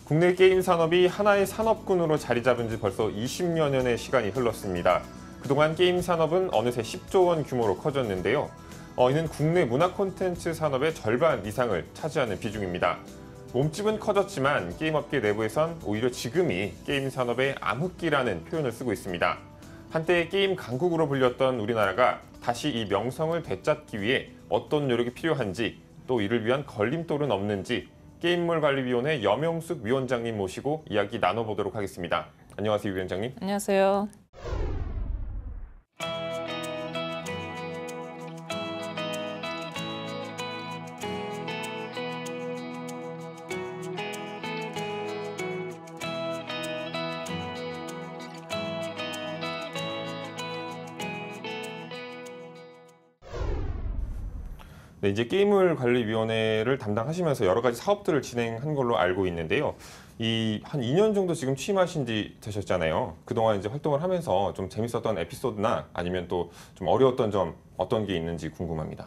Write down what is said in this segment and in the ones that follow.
국내 게임 산업이 하나의 산업군으로 자리 잡은 지 벌써 20여년의 시간이 흘렀습니다. 그동안 게임 산업은 어느새 10조 원 규모로 커졌는데요. 이는 국내 문화 콘텐츠 산업의 절반 이상을 차지하는 비중입니다. 몸집은 커졌지만 게임업계 내부에선 오히려 지금이 게임 산업의 암흑기라는 표현을 쓰고 있습니다. 한때 게임 강국으로 불렸던 우리나라가 다시 이 명성을 되찾기 위해 어떤 노력이 필요한지, 또 이를 위한 걸림돌은 없는지 게임물관리위원회 염영숙 위원장님 모시고 이야기 나눠보도록 하겠습니다. 안녕하세요, 위원장님. 안녕하세요. 네, 이제 게임물관리위원회를 담당하시면서 여러 가지 사업들을 진행한 걸로 알고 있는데요. 한 2년 정도 지금 취임하신 지 되셨잖아요. 그동안 이제 활동을 하면서 좀 재밌었던 에피소드나 아니면 또 좀 어려웠던 점 어떤 게 있는지 궁금합니다.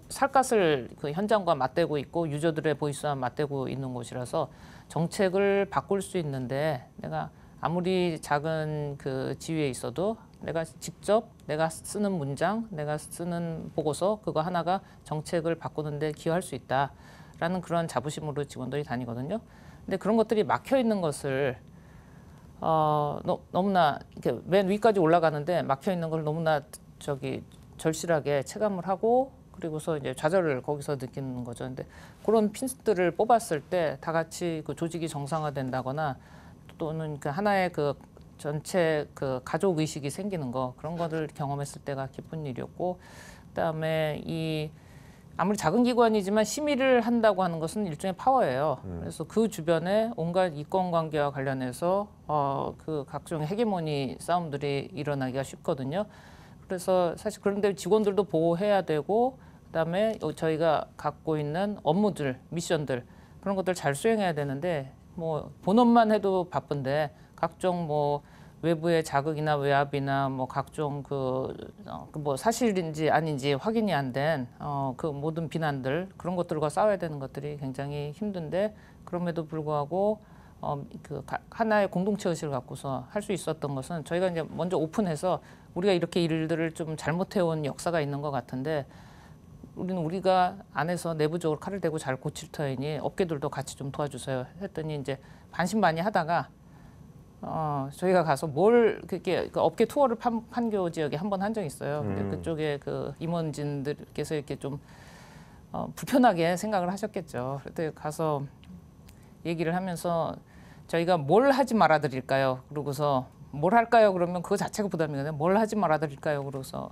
살갗을 그 현장과 맞대고 있고 유저들의 보이스와 맞대고 있는 곳이라서 정책을 바꿀 수 있는데, 내가 아무리 작은 그 지위에 있어도 내가 직접 내가 쓰는 문장, 내가 쓰는 보고서 그거 하나가 정책을 바꾸는데 기여할 수 있다라는 그런 자부심으로 직원들이 다니거든요. 근데 그런 것들이 막혀 있는 것을 너무나 이렇게 맨 위까지 올라가는데 막혀 있는 걸 너무나 절실하게 체감을 하고, 그리고서 이제 좌절을 거기서 느끼는 거죠. 근데 그런 핀스들을 뽑았을 때 다 같이 그 조직이 정상화된다거나 또는 그 하나의 그 전체 그 가족 의식이 생기는 거, 그런 거를 경험했을 때가 기쁜 일이었고, 그다음에 아무리 작은 기관이지만 심의를 한다고 하는 것은 일종의 파워예요. 그래서 그 주변에 온갖 이권 관계와 관련해서 그 각종의 헤게모니 싸움들이 일어나기가 쉽거든요. 그래서 사실 그런데 직원들도 보호해야 되고, 그다음에 저희가 갖고 있는 업무들, 미션들, 그런 것들 잘 수행해야 되는데, 뭐 본업만 해도 바쁜데 각종 뭐 외부의 자극이나 외압이나 뭐 각종 뭐 사실인지 아닌지 확인이 안 된 그 모든 비난들, 그런 것들과 싸워야 되는 것들이 굉장히 힘든데, 그럼에도 불구하고 하나의 공동체 의식을 갖고서 할 수 있었던 것은, 저희가 이제 먼저 오픈해서 우리가 이렇게 일들을 좀 잘못해온 역사가 있는 것 같은데, 우리가 안에서 내부적으로 칼을 대고 잘 고칠 터이니 업계들도 같이 좀 도와주세요 했더니, 이제 반신반의 하다가 저희가 가서 그렇게 업계 투어를 판교 지역에 한 번 한 적이 있어요. 근데 그쪽에 그 임원진들께서 이렇게 좀 불편하게 생각을 하셨겠죠. 그때 가서 얘기를 하면서 저희가 뭘 하지 말아 드릴까요? 그러고서 뭘 할까요? 그러면 그거 자체가 부담이거든요. 뭘 하지 말아 드릴까요? 그러고서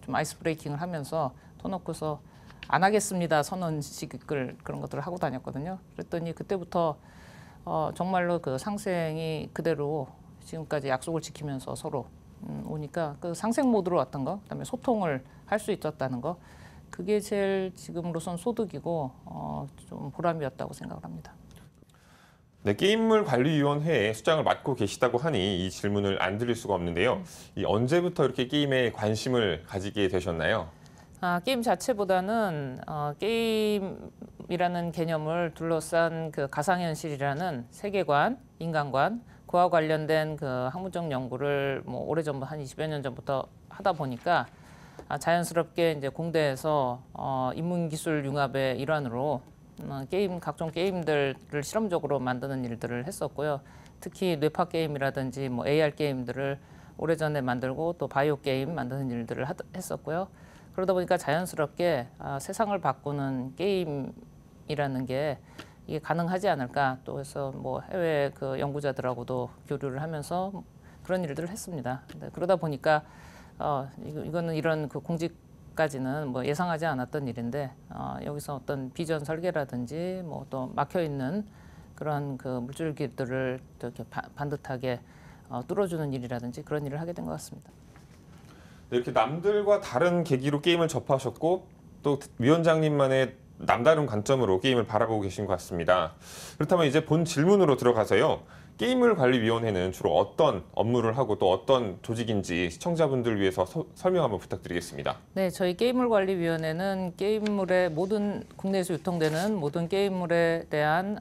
좀 아이스 브레이킹을 하면서 터놓고서 안 하겠습니다 선언식을, 그런 것들을 하고 다녔거든요. 그랬더니 그때부터 정말로 그 상생이 그대로 지금까지 약속을 지키면서 서로 오니까 그 상생 모드로 왔던 거, 그다음에 소통을 할 수 있었다는 거, 그게 제일 지금으로선 소득이고 좀 보람이었다고 생각을 합니다. 네, 게임물관리위원회의 수장을 맡고 계시다고 하니 이 질문을 안 드릴 수가 없는데요. 언제부터 이렇게 게임에 관심을 가지게 되셨나요? 게임 자체보다는 게임이라는 개념을 둘러싼 그 가상현실이라는 세계관, 인간관, 그와 관련된 그 학문적 연구를 뭐 오래전부터 한 20여 년 전부터 하다 보니까 자연스럽게 이제 공대에서 인문기술 융합의 일환으로 각종 게임들을 실험적으로 만드는 일들을 했었고요. 특히 뇌파 게임이라든지 뭐 AR 게임들을 오래전에 만들고, 또 바이오 게임 만드는 일들을 했었고요. 그러다 보니까 자연스럽게 세상을 바꾸는 게임이라는 게 이게 가능하지 않을까, 또 해서 뭐 해외 그 연구자들하고도 교류를 하면서 그런 일들을 했습니다. 그러다 보니까 이거는 이런 그 공직까지는 뭐 예상하지 않았던 일인데, 여기서 어떤 비전 설계라든지 뭐 또 막혀 있는 그런 그 물줄기들을 이렇게 반듯하게 뚫어주는 일이라든지 그런 일을 하게 된 것 같습니다. 네, 이렇게 남들과 다른 계기로 게임을 접하셨고, 또 위원장님만의 남다른 관점으로 게임을 바라보고 계신 것 같습니다. 그렇다면 이제 본 질문으로 들어가서요. 게임물관리위원회는 주로 어떤 업무를 하고 또 어떤 조직인지 시청자분들 위해서 설명 한번 부탁드리겠습니다. 네, 저희 게임물관리위원회는 게임물의 모든 국내에서 유통되는 모든 게임물에 대한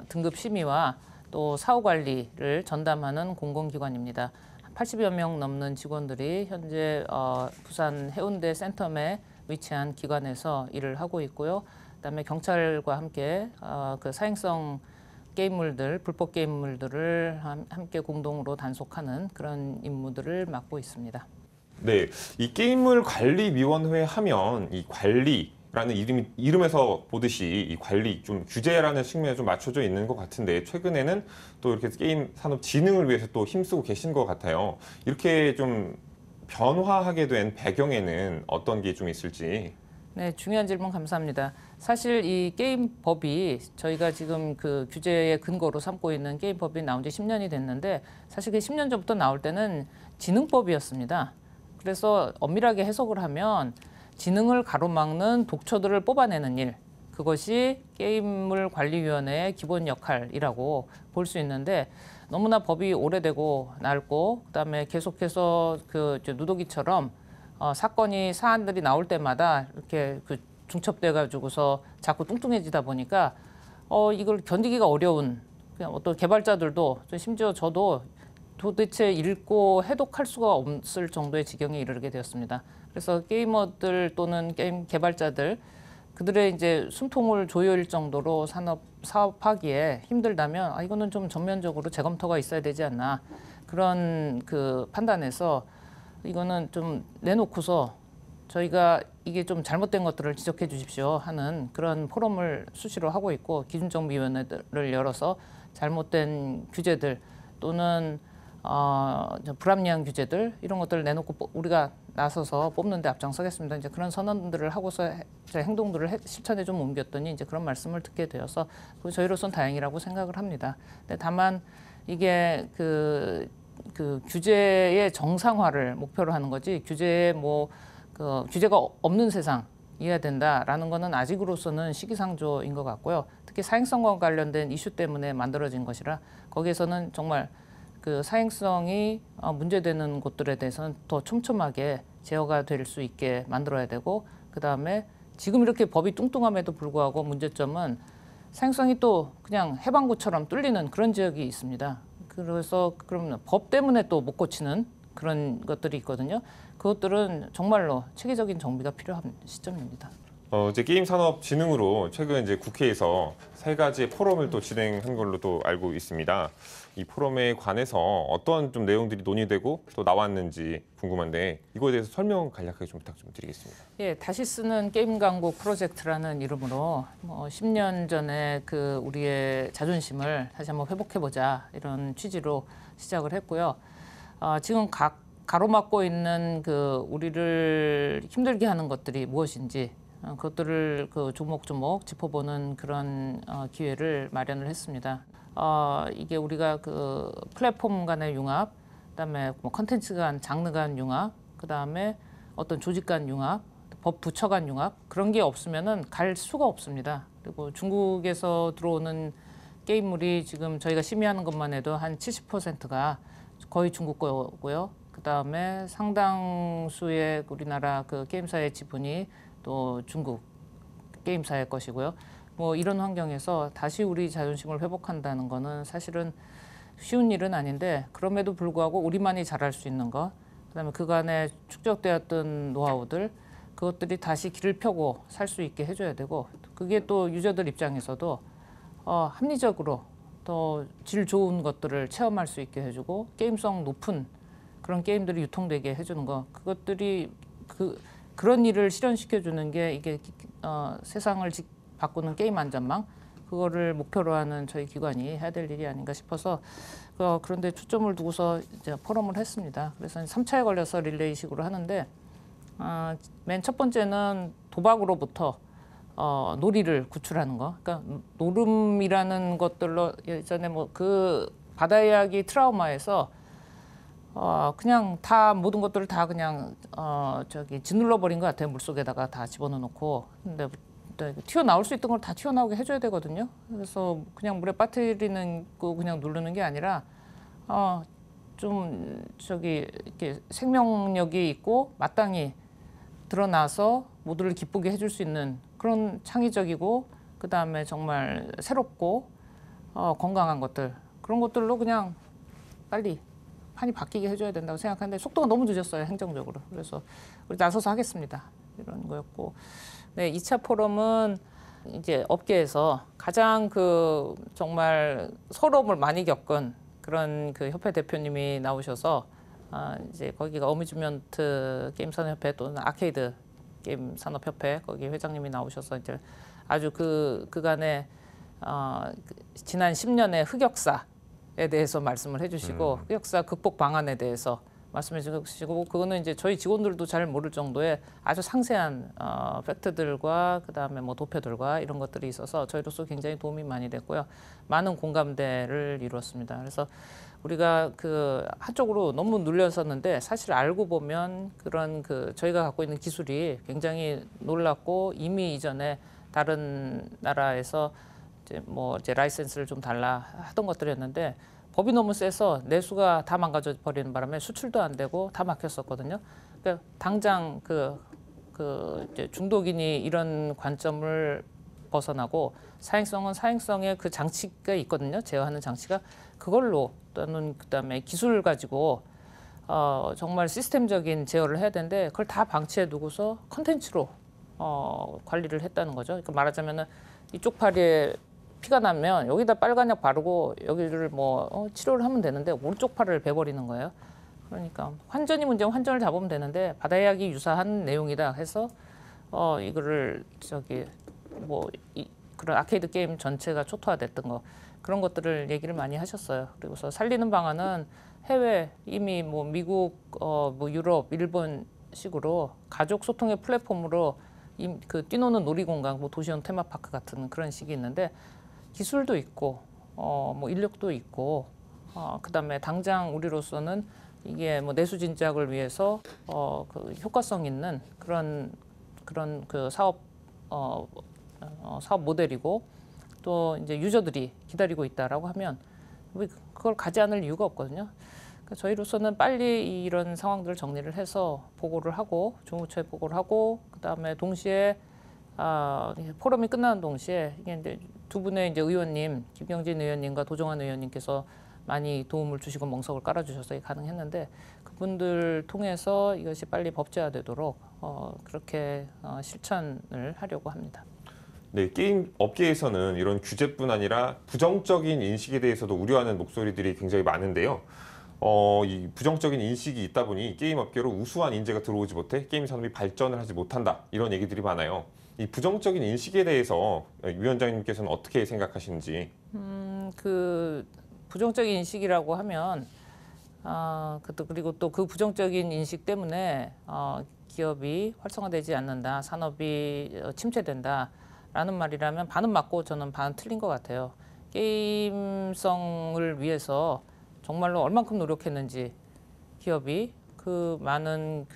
등급 심의와 또 사후 관리를 전담하는 공공기관입니다. 80여 명 넘는 직원들이 현재 부산 해운대 센텀에 위치한 기관에서 일을 하고 있고요. 그다음에 경찰과 함께 그 사행성 게임물들, 불법 게임물들을 함께 공동으로 단속하는 그런 임무들을 맡고 있습니다. 네, 이 게임물관리위원회 하면 이 관리라는 이름에서 보듯이 이 관리 좀 규제라는 측면에 좀 맞춰져 있는 것 같은데 최근에는 또 이렇게 게임 산업 진흥을 위해서 또 힘쓰고 계신 것 같아요. 이렇게 좀 변화하게 된 배경에는 어떤 게 좀 있을지. 네, 중요한 질문 감사합니다. 사실 이 게임법이 저희가 지금 그 규제의 근거로 삼고 있는 게임법이 나온 지 10년이 됐는데 사실 그 10년 전부터 나올 때는 지능법이었습니다. 그래서 엄밀하게 해석을 하면 지능을 가로막는 독초들을 뽑아내는 일, 그것이 게임물관리위원회의 기본 역할이라고 볼 수 있는데 너무나 법이 오래되고 낡고 그다음에 계속해서 그 누더기처럼 사안들이 나올 때마다 이렇게 그 중첩돼 가지고서 자꾸 뚱뚱해지다 보니까 이걸 견디기가 어려운 그냥 어떤 개발자들도 심지어 저도 도대체 읽고 해독할 수가 없을 정도의 지경에 이르게 되었습니다. 그래서 게이머들 또는 게임 개발자들 그들의 이제 숨통을 조여일 정도로 사업하기에 힘들다면 이거는 좀 전면적으로 재검토가 있어야 되지 않나 그런 그 판단에서 이거는 좀 내놓고서 저희가 이게 좀 잘못된 것들을 지적해 주십시오 하는 그런 포럼을 수시로 하고 있고 기준정비위원회를 열어서 잘못된 규제들 또는 불합리한 규제들 이런 것들을 내놓고 우리가 나서서 뽑는 데 앞장서겠습니다. 이제 그런 선언들을 하고서 행동들을 실천에 좀 옮겼더니 이제 그런 말씀을 듣게 되어서 저희로서는 다행이라고 생각을 합니다. 근데 다만 이게 그 규제의 정상화를 목표로 하는 거지 규제에 규제가 없는 세상이어야 된다라는 거는 아직으로서는 시기상조인 것 같고요. 특히 사행성과 관련된 이슈 때문에 만들어진 것이라 거기에서는 정말 그 사행성이 문제되는 곳들에 대해서는 더 촘촘하게 제어가 될 수 있게 만들어야 되고 그다음에 지금 이렇게 법이 뚱뚱함에도 불구하고 문제점은 사행성이 또 그냥 해방구처럼 뚫리는 그런 지역이 있습니다. 그래서 그러면 법 때문에 또 못 고치는 그런 것들이 있거든요. 그것들은 정말로 체계적인 정비가 필요한 시점입니다. 이제 게임산업진흥으로 최근 이제 국회에서 3가지의 포럼을 또 진행한 걸로 또 알고 있습니다. 이 포럼에 관해서 어떤 좀 내용들이 논의되고 또 나왔는지 궁금한데 이거에 대해서 설명 간략하게 좀 부탁 좀 드리겠습니다. 예, 다시 쓰는 게임 광고 프로젝트라는 이름으로 10년 전에 그 우리의 자존심을 다시 한번 회복해 보자 이런 취지로 시작을 했고요. 지금 가로막고 있는 그 우리를 힘들게 하는 것들이 무엇인지 그것들을 그 조목조목 짚어보는 그런 기회를 마련을 했습니다. 이게 우리가 그 플랫폼 간의 융합, 그다음에 컨텐츠 간, 장르 간 융합, 그다음에 어떤 조직 간 융합, 법 부처 간 융합 그런 게 없으면은 갈 수가 없습니다. 그리고 중국에서 들어오는 게임물이 지금 저희가 심의하는 것만 해도 한 70%가 거의 중국 거고요. 그다음에 상당수의 우리나라 그 게임사의 지분이 또 중국 게임사의 것이고요. 이런 환경에서 다시 우리 자존심을 회복한다는 거는 사실은 쉬운 일은 아닌데 그럼에도 불구하고 우리만이 잘할 수 있는 것, 그다음에 그간에 축적되었던 노하우들 그것들이 다시 길을 펴고 살 수 있게 해줘야 되고 그게 또 유저들 입장에서도 합리적으로 더 질 좋은 것들을 체험할 수 있게 해주고 게임성 높은 그런 게임들이 유통되게 해주는 것 그것들이 그런 일을 실현시켜주는 게 이게 세상을 바꾸는 게임 안전망 그거를 목표로 하는 저희 기관이 해야 될 일이 아닌가 싶어서 그런데 초점을 두고서 이제 포럼을 했습니다. 그래서 3차에 걸려서 릴레이식으로 하는데 맨 첫 번째는 도박으로부터 놀이를 구출하는 거. 그러니까 노름이라는 것들로 예전에 그 바다 이야기 트라우마에서 그냥 다 모든 것들을 다 그냥 짓눌러 버린 것 같아요. 물속에다가 다 집어넣고. 근데 튀어나올 수 있던 걸 다 튀어나오게 해줘야 되거든요. 그래서 그냥 물에 빠뜨리는 거 그냥 누르는 게 아니라 좀 이렇게 생명력이 있고 마땅히 드러나서 모두를 기쁘게 해줄 수 있는 그런 창의적이고 그다음에 정말 새롭고 건강한 것들 그런 것들로 그냥 빨리 판이 바뀌게 해줘야 된다고 생각하는데 속도가 너무 늦었어요 행정적으로. 그래서 우리 나서서 하겠습니다 이런 거였고. 네, 2차 포럼은 이제 업계에서 가장 정말 서러움을 많이 겪은 그런 협회 대표님이 나오셔서 이제 거기가 어뮤즈먼트 게임 산업협회 또는 아케이드 게임 산업협회 거기 회장님이 나오셔서 이제 아주 그간의 지난 10년의 흑역사에 대해서 말씀을 해주시고 흑역사 극복 방안에 대해서 말씀해 주시고 그거는 이제 저희 직원들도 잘 모를 정도의 아주 상세한 팩트들과 그다음에 뭐 도표들과 이런 것들이 있어서 저희로서 굉장히 도움이 많이 됐고요. 많은 공감대를 이루었습니다. 그래서 우리가 한쪽으로 너무 눌렸었는데 사실 알고 보면 그런 저희가 갖고 있는 기술이 굉장히 놀랍고 이미 이전에 다른 나라에서 이제 라이센스를 좀 달라 하던 것들이었는데 법이 너무 세서 내수가 다 망가져 버리는 바람에 수출도 안 되고 다 막혔었거든요. 그러니까 당장 이제 중독인이 이런 관점을 벗어나고 사행성은 사행성의 그 장치가 있거든요. 제어하는 장치가 그걸로 또는 그다음에 기술을 가지고 정말 시스템적인 제어를 해야 되는데 그걸 다 방치해 두고서 컨텐츠로 관리를 했다는 거죠. 그러니까 말하자면은 이쪽 팔에 피가 나면 여기다 빨간약 바르고 여기를 치료를 하면 되는데 오른쪽 팔을 베버리는 거예요. 그러니까 환전이 문제면 환전을 잡으면 되는데 바다약이 유사한 내용이다 해서 이거를 그런 아케이드 게임 전체가 초토화됐던 거 그런 것들을 얘기를 많이 하셨어요. 그리고서 살리는 방안은 해외 이미 미국, 유럽, 일본식으로 가족 소통의 플랫폼으로 뛰노는 놀이공간, 도시원 테마파크 같은 그런 식이 있는데 기술도 있고 인력도 있고 그다음에 당장 우리로서는 이게 내수 진작을 위해서 효과성 있는 그런 사업 모델이고 또 이제 유저들이 기다리고 있다라고 하면 그걸 가지 않을 이유가 없거든요. 그러니까 저희로서는 빨리 이런 상황들을 정리를 해서 보고를 하고 중후처에 보고를 하고 그다음에 동시에 포럼이 끝나는 동시에 이게 이제 두 분의 이제 의원님 김경진 의원님과 도정환 의원님께서 많이 도움을 주시고 멍석을 깔아주셔서 가능했는데 그분들 통해서 이것이 빨리 법제화되도록 그렇게 실천을 하려고 합니다. 네, 게임 업계에서는 이런 규제뿐 아니라 부정적인 인식에 대해서도 우려하는 목소리들이 굉장히 많은데요. 이 부정적인 인식이 있다 보니 게임 업계로 우수한 인재가 들어오지 못해 게임 산업이 발전을 하지 못한다 이런 얘기들이 많아요. 이 부정적인 인식에 대해서 위원장님께서는 어떻게 생각하시는지? 부정적인 인식이라고 하면 그리고 또 그 부정적인 인식 때문에 기업이 활성화되지 않는다, 산업이 침체된다라는 말이라면 반은 맞고 저는 반은 틀린 것 같아요. 게임성을 위해서 정말로 얼만큼 노력했는지 기업이 그 많은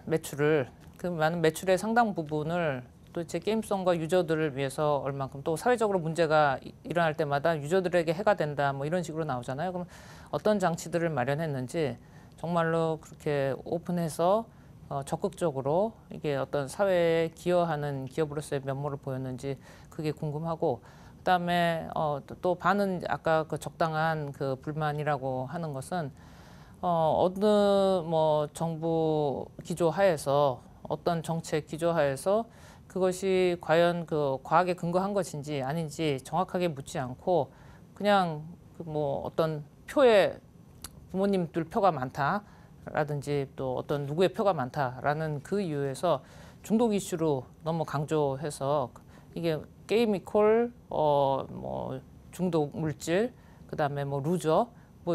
매출을 많은 매출의 상당 부분을 도대체 게임성과 유저들을 위해서 얼만큼 또 사회적으로 문제가 일어날 때마다 유저들에게 해가 된다 이런 식으로 나오잖아요. 그럼 어떤 장치들을 마련했는지 정말로 그렇게 오픈해서 적극적으로 이게 어떤 사회에 기여하는 기업으로서의 면모를 보였는지 그게 궁금하고 그다음에 또 반은 아까 적당한 불만이라고 하는 것은 어느 정부 기조 하에서 어떤 정책 기조 하에서 그것이 과연 과학에 근거한 것인지 아닌지 정확하게 묻지 않고 그냥 어떤 표에 부모님들 표가 많다라든지 또 어떤 누구의 표가 많다라는 그 이유에서 중독 이슈로 너무 강조해서 이게 게임 이퀄 중독 물질 그다음에 루저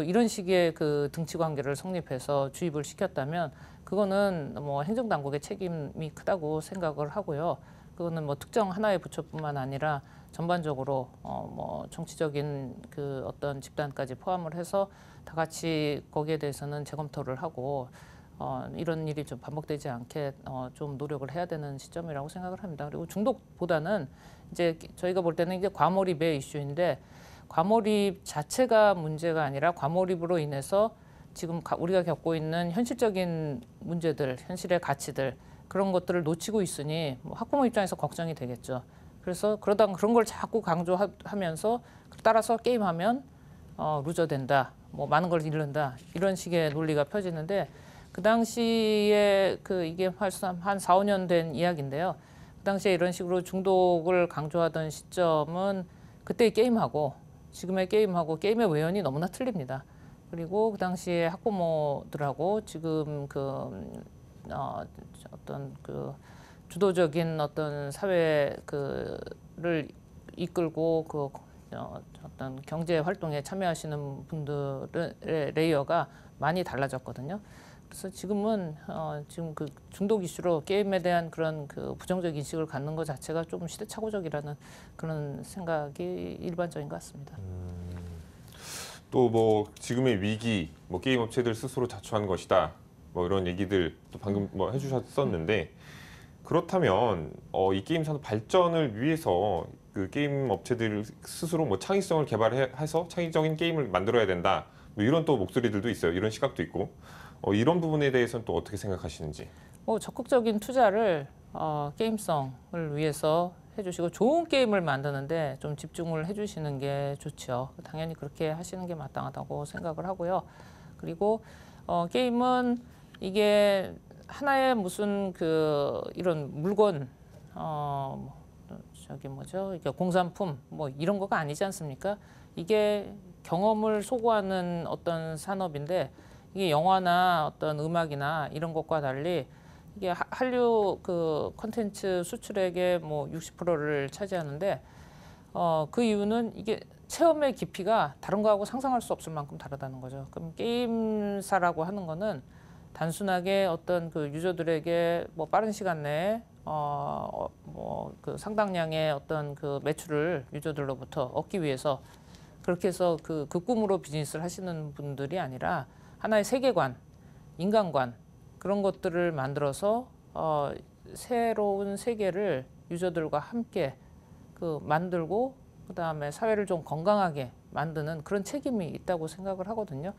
이런 식의 등치 관계를 성립해서 주입을 시켰다면 그거는 행정당국의 책임이 크다고 생각을 하고요. 그거는 특정 하나의 부처뿐만 아니라 전반적으로 정치적인 어떤 집단까지 포함을 해서 다 같이 거기에 대해서는 재검토를 하고 이런 일이 좀 반복되지 않게 좀 노력을 해야 되는 시점이라고 생각을 합니다. 그리고 중독보다는 이제 저희가 볼 때는 이제 과몰입의 이슈인데 과몰입 자체가 문제가 아니라 과몰입으로 인해서 지금 우리가 겪고 있는 현실적인 문제들, 현실의 가치들 그런 것들을 놓치고 있으니 뭐 학부모 입장에서 걱정이 되겠죠. 그래서 그러다 그런 걸 자꾸 강조하면서 따라서 게임하면 루저 된다, 뭐 많은 걸 잃는다 이런 식의 논리가 펴지는데 그 당시에 이게 한 4, 5년 된 이야기인데요. 그 당시에 이런 식으로 중독을 강조하던 시점은 그때의 게임하고 지금의 게임하고 게임의 외연이 너무나 틀립니다. 그리고 그 당시에 학부모들하고 지금 어떤 주도적인 어떤 사회를 이끌고 어떤 경제 활동에 참여하시는 분들의 레이어가 많이 달라졌거든요. 그래서 지금은 지금 중독 이슈로 게임에 대한 그런 부정적 인식을 갖는 것 자체가 조금 시대착오적이라는 그런 생각이 일반적인 것 같습니다. 또 뭐 지금의 위기, 뭐 게임 업체들 스스로 자초한 것이다, 뭐 이런 얘기들 또 방금 뭐 해주셨었는데 그렇다면 이 게임 산업 발전을 위해서 그 게임 업체들 스스로 뭐 창의성을 개발해서 창의적인 게임을 만들어야 된다, 뭐 이런 또 목소리들도 있어요. 이런 시각도 있고 이런 부분에 대해서는 또 어떻게 생각하시는지? 적극적인 투자를 게임성을 위해서 해주시고 좋은 게임을 만드는데 좀 집중을 해주시는 게 좋죠. 당연히 그렇게 하시는 게 마땅하다고 생각을 하고요. 그리고 게임은 이게 하나의 무슨 이런 물건 이게 공산품 뭐 이런 거가 아니지 않습니까? 이게 경험을 소구하는 어떤 산업인데 이게 영화나 어떤 음악이나 이런 것과 달리 이게 한류 콘텐츠 수출액의 뭐 60%를 차지하는데 그 이유는 이게 체험의 깊이가 다른 거하고 상상할 수 없을 만큼 다르다는 거죠. 그럼 게임사라고 하는 거는 단순하게 어떤 유저들에게 뭐 빠른 시간 내에 상당량의 어떤 매출을 유저들로부터 얻기 위해서 그렇게 해서 그 꿈으로 비즈니스를 하시는 분들이 아니라 하나의 세계관, 인간관 그런 것들을 만들어서 새로운 세계를 유저들과 함께 만들고 그다음에 사회를 좀 건강하게 만드는 그런 책임이 있다고 생각을 하거든요.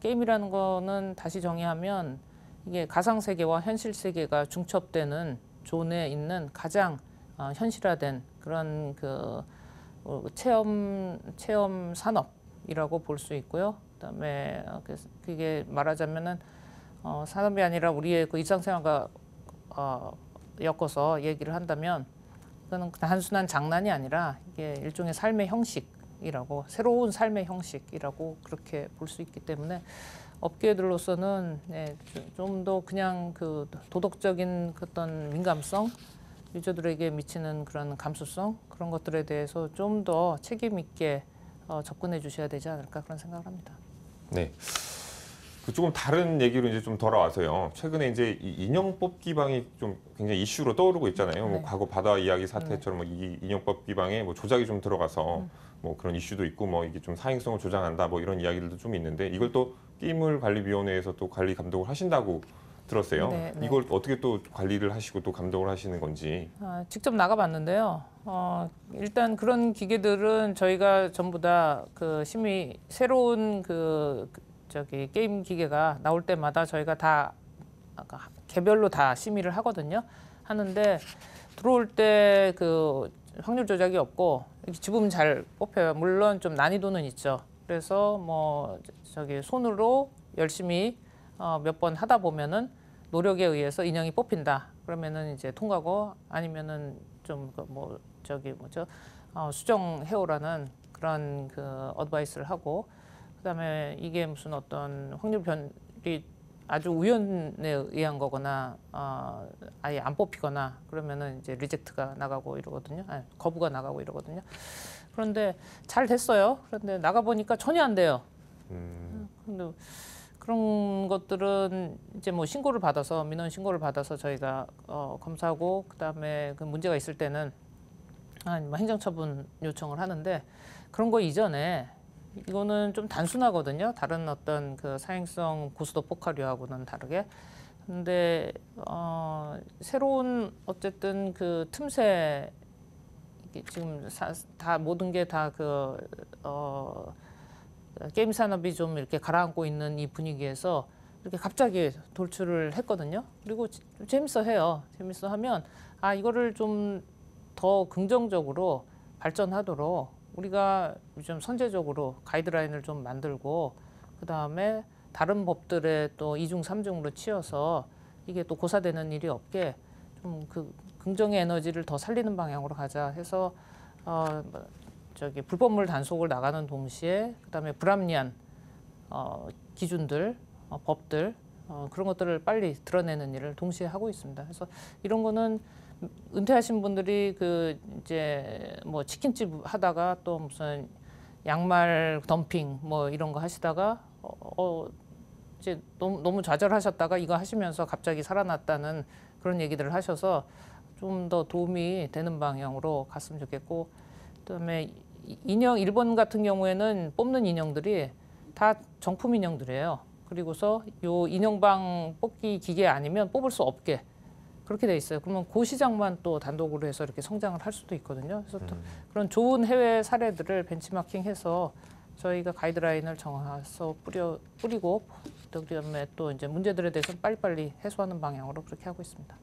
게임이라는 거는 다시 정의하면 이게 가상 세계와 현실 세계가 중첩되는 존에 있는 가장 현실화된 그런 체험 산업이라고 볼 수 있고요. 그다음에 그게 말하자면은 산업이 아니라 우리의 일상생활과 엮어서 얘기를 한다면 그거는 단순한 장난이 아니라 이게 일종의 삶의 형식이라고 새로운 삶의 형식이라고 그렇게 볼 수 있기 때문에 업계들로서는 좀 더 그냥 도덕적인 어떤 민감성, 유저들에게 미치는 그런 감수성 그런 것들에 대해서 좀 더 책임 있게 접근해 주셔야 되지 않을까 그런 생각을 합니다. 네. 조금 다른 얘기로 이제 좀 돌아와서요. 최근에 이제 이 인형 뽑기방이 좀 굉장히 이슈로 떠오르고 있잖아요. 네. 뭐 과거 바다 이야기 사태처럼 이 인형 뽑기방에 뭐 조작이 좀 들어가서 뭐 그런 이슈도 있고 뭐 이게 좀 사행성을 조장한다 뭐 이런 이야기들도 좀 있는데 이걸 또 게임을관리위원회에서 또 관리 감독을 하신다고 들었어요. 네. 이걸 어떻게 또 관리를 하시고 또 감독을 하시는 건지. 직접 나가봤는데요. 일단 그런 기계들은 저희가 전부 다 새로운 게임 기계가 나올 때마다 저희가 다 개별로 다 심의를 하는데 들어올 때 확률 조작이 없고 집으면 잘 뽑혀요. 물론 좀 난이도는 있죠. 그래서 손으로 열심히 몇 번 하다 보면은 노력에 의해서 인형이 뽑힌다. 그러면은 이제 통과고 아니면은 수정해오라는 그런 어드바이스를 하고 그다음에 이게 무슨 어떤 확률 변이 아주 우연에 의한 거거나 아예 안 뽑히거나 그러면은 이제 리젝트가 나가고 이러거든요. 거부가 나가고 이러거든요. 그런데 잘 됐어요. 그런데 나가 보니까 전혀 안 돼요. 근데 그런 것들은 이제 뭐 민원 신고를 받아서 저희가 검사하고 그다음에 문제가 있을 때는 행정처분 요청을 하는데 그런 거 이전에 이거는 좀 단순하거든요. 다른 어떤 그 사행성 고스톱 포카류하고는 다르게. 근데 새로운 어쨌든 그 틈새 이게 지금 다 모든 게 다 그 게임 산업이 좀 이렇게 가라앉고 있는 이 분위기에서 이렇게 갑자기 돌출을 했거든요. 그리고 재밌어 해요. 재밌어 하면 이거를 좀 더 긍정적으로 발전하도록 우리가 좀 선제적으로 가이드라인을 좀 만들고 그다음에 다른 법들에 또 이중 삼중으로 치여서 이게 또 고사되는 일이 없게 좀 그 긍정의 에너지를 더 살리는 방향으로 가자 해서 불법물 단속을 나가는 동시에 그다음에 불합리한 기준들, 법들 그런 것들을 빨리 드러내는 일을 동시에 하고 있습니다. 그래서 이런 거는 은퇴하신 분들이 그 이제 뭐 치킨집 하다가 또 무슨 양말 덤핑 뭐 이런 거 하시다가 이제 너무 좌절하셨다가 이거 하시면서 갑자기 살아났다는 그런 얘기들을 하셔서 좀 더 도움이 되는 방향으로 갔으면 좋겠고 그다음에 인형 일본 같은 경우에는 뽑는 인형들이 다 정품 인형들이에요. 그리고서 요 인형방 뽑기 기계 아니면 뽑을 수 없게 그렇게 돼 있어요. 그러면 그 시장만 또 단독으로 해서 이렇게 성장을 할 수도 있거든요. 그래서 또 그런 좋은 해외 사례들을 벤치마킹해서 저희가 가이드라인을 정해서 뿌리고 그다음에 또 이제 문제들에 대해서 빨리빨리 해소하는 방향으로 그렇게 하고 있습니다.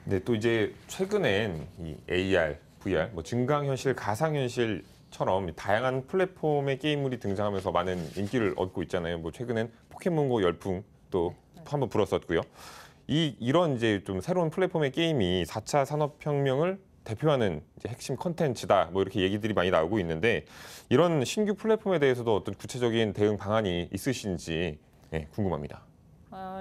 네, 또 이제 최근엔 이 AR, VR, 뭐 증강현실, 가상현실처럼 다양한 플랫폼의 게임물이 등장하면서 많은 인기를 얻고 있잖아요. 뭐 최근엔 포켓몬고 열풍 또 한번 불었었고요. 이런 이제 좀 새로운 플랫폼의 게임이 4차 산업혁명을 대표하는 이제 핵심 컨텐츠다. 뭐 이렇게 얘기들이 많이 나오고 있는데 이런 신규 플랫폼에 대해서도 어떤 구체적인 대응 방안이 있으신지 궁금합니다.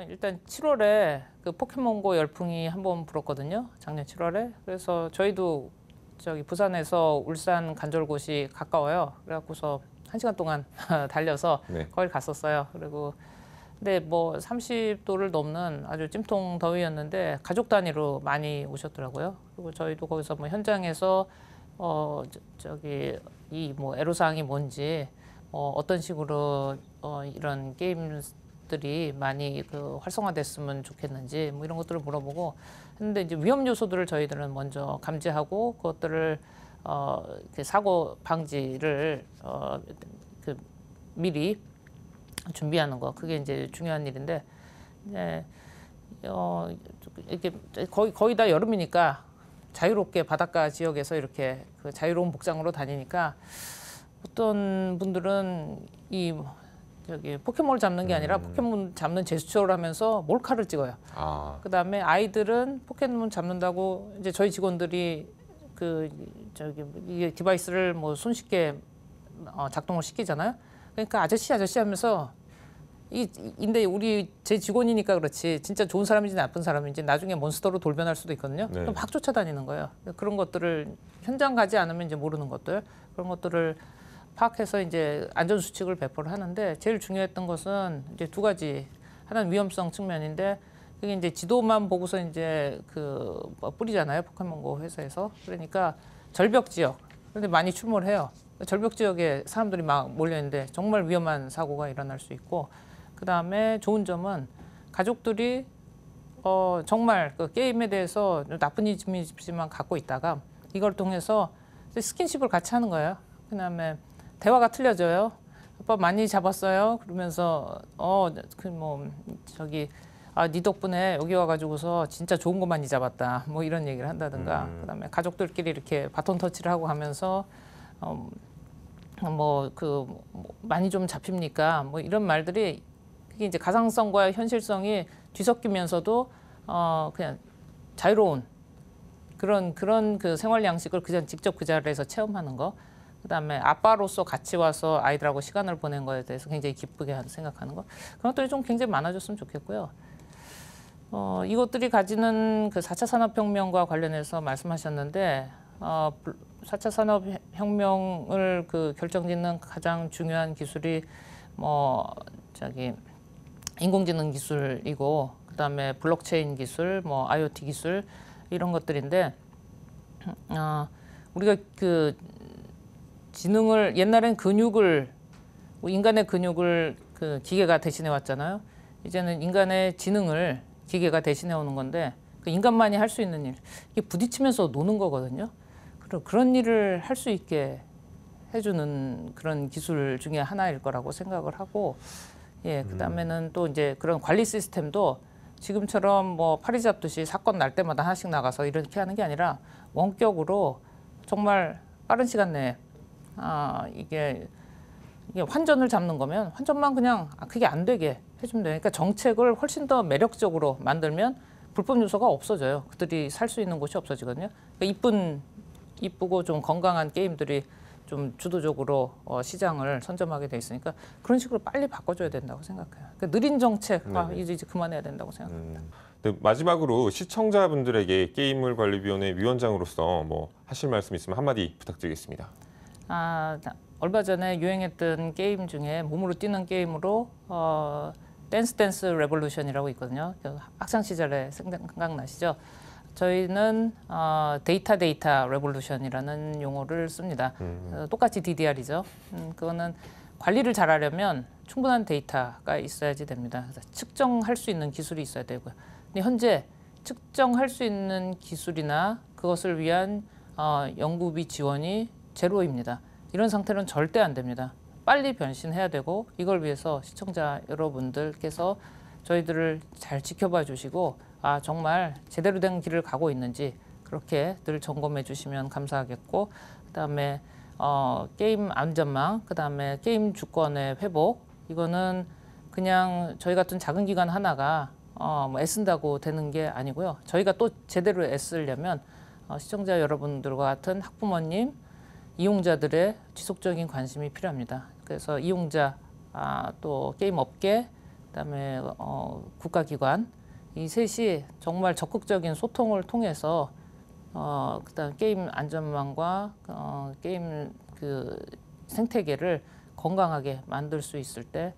일단 7월에 그 포켓몬고 열풍이 한번 불었거든요. 작년 7월에. 그래서 저희도 저기 부산에서 울산 간절곶이 가까워요. 그래갖고서 1시간 동안 달려서 거기 갔었어요. 그리고 근데 뭐 30도를 넘는 아주 찜통 더위였는데 가족 단위로 많이 오셨더라고요. 그리고 저희도 거기서 뭐 현장에서 이 뭐 애로사항이 뭔지 어떤 식으로 이런 게임들이 많이 그 활성화됐으면 좋겠는지 뭐 이런 것들을 물어보고 했는데 이제 위험 요소들을 저희들은 먼저 감지하고 그것들을 사고 방지를 그 미리 준비하는 거 그게 이제 중요한 일인데 이렇게 거의 다 여름이니까 자유롭게 바닷가 지역에서 이렇게 그 자유로운 복장으로 다니니까 어떤 분들은 포켓몬을 잡는 게 아니라 포켓몬 잡는 제스처를 하면서 몰카를 찍어요. 그다음에 아이들은 포켓몬 잡는다고 이제 저희 직원들이 이 디바이스를 뭐 손쉽게 작동을 시키잖아요. 그러니까 아저씨 하면서 근데 제 직원이니까 그렇지 진짜 좋은 사람인지 나쁜 사람인지 나중에 몬스터로 돌변할 수도 있거든요. 그럼 막 쫓아다니는 거예요. 그런 것들을 현장 가지 않으면 이제 모르는 것들 그런 것들을 파악해서 이제 안전 수칙을 배포를 하는데 제일 중요했던 것은 이제 두 가지. 하나는 위험성 측면인데 그게 이제 지도만 보고서 이제 뿌리잖아요. 포켓몬고 회사에서. 그러니까 절벽 지역. 그런데 많이 출몰을 해요. 절벽 지역에 사람들이 막 몰려 있는데 정말 위험한 사고가 일어날 수 있고 그다음에 좋은 점은 가족들이 정말 그 게임에 대해서 나쁜 이미지만 갖고 있다가 이걸 통해서 스킨십을 같이 하는 거예요. 그다음에 대화가 틀려져요. 아빠 많이 잡았어요. 그러면서 네 덕분에 여기 와가지고서 진짜 좋은 거 많이 잡았다. 뭐 이런 얘기를 한다든가. 그다음에 가족들끼리 이렇게 바톤 터치를 하고 하면서 많이 좀 잡힙니까? 뭐 이런 말들이 그게 이제 가상성과 현실성이 뒤섞이면서도 그냥 자유로운 그런 그 생활 양식을 그냥 직접 그 자리에서 체험하는 거. 그다음에 아빠로서 같이 와서 아이들하고 시간을 보낸 거에 대해서 굉장히 기쁘게 생각하는 거. 그런 것들이 좀 굉장히 많아졌으면 좋겠고요. 이것들이 가지는 그 4차 산업혁명과 관련해서 말씀하셨는데 4차 산업혁명을 결정짓는 가장 중요한 기술이 인공지능 기술이고 그다음에 블록체인 기술, IoT 기술 이런 것들인데 우리가 지능을 옛날엔 근육을 뭐 인간의 근육을 그 기계가 대신해 왔잖아요. 이제는 인간의 지능을 기계가 대신해 오는 건데 그 인간만이 할 수 있는 일, 이게 부딪히면서 노는 거거든요. 그런 일을 할 수 있게 해주는 그런 기술 중에 하나일 거라고 생각을 하고, 예, 그다음에는 또 이제 그런 관리 시스템도 지금처럼 뭐 파리 잡듯이 사건 날 때마다 하나씩 나가서 이렇게 하는 게 아니라 원격으로 정말 빠른 시간 내에 이게 환전을 잡는 거면 환전만 그냥 그게 안 되게 해주면 돼요. 그러니까 정책을 훨씬 더 매력적으로 만들면 불법 요소가 없어져요. 그들이 살 수 있는 곳이 없어지거든요. 그러니까 이쁘고 좀 건강한 게임들이 좀 주도적으로 시장을 선점하게 돼 있으니까 그런 식으로 빨리 바꿔줘야 된다고 생각해요. 그러니까 느린 정책 이제 그만해야 된다고 생각합니다. 네, 마지막으로 시청자분들에게 게임물관리위원회 위원장으로서 뭐 하실 말씀 있으면 한마디 부탁드리겠습니다. 얼마 전에 유행했던 게임 중에 몸으로 뛰는 게임으로 댄스 레볼루션이라고 있거든요. 학창 시절에 생각나시죠? 저희는 데이터 레볼루션이라는 용어를 씁니다. 똑같이 DDR이죠. 그거는 관리를 잘하려면 충분한 데이터가 있어야지 됩니다. 그래서 측정할 수 있는 기술이 있어야 되고요. 근데 현재 측정할 수 있는 기술이나 그것을 위한 연구비 지원이 제로입니다. 이런 상태는 절대 안 됩니다. 빨리 변신해야 되고 이걸 위해서 시청자 여러분들께서 저희들을 잘 지켜봐 주시고 정말 제대로 된 길을 가고 있는지 그렇게 늘 점검해 주시면 감사하겠고, 그다음에 게임 안전망, 그다음에 게임 주권의 회복, 이거는 그냥 저희 같은 작은 기관 하나가 뭐 애쓴다고 되는 게 아니고요. 저희가 또 제대로 애쓰려면 시청자 여러분들과 같은 학부모님, 이용자들의 지속적인 관심이 필요합니다. 그래서 이용자, 또 게임 업계, 그다음에 국가기관, 이 셋이 정말 적극적인 소통을 통해서 그다음 게임 안전망과 게임 그 생태계를 건강하게 만들 수 있을 때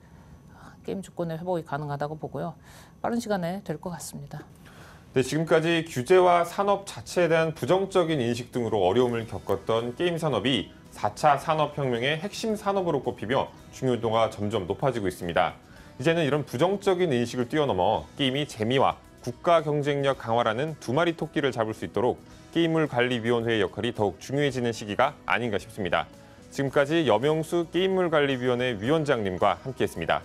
게임 주권의 회복이 가능하다고 보고요. 빠른 시간에 될 것 같습니다. 네, 지금까지 규제와 산업 자체에 대한 부정적인 인식 등으로 어려움을 겪었던 게임 산업이 4차 산업혁명의 핵심 산업으로 꼽히며 중요도가 점점 높아지고 있습니다. 이제는 이런 부정적인 인식을 뛰어넘어 게임이 재미와 국가 경쟁력 강화라는 두 마리 토끼를 잡을 수 있도록 게임물관리위원회의 역할이 더욱 중요해지는 시기가 아닌가 싶습니다. 지금까지 염영수 게임물관리위원회 위원장님과 함께했습니다.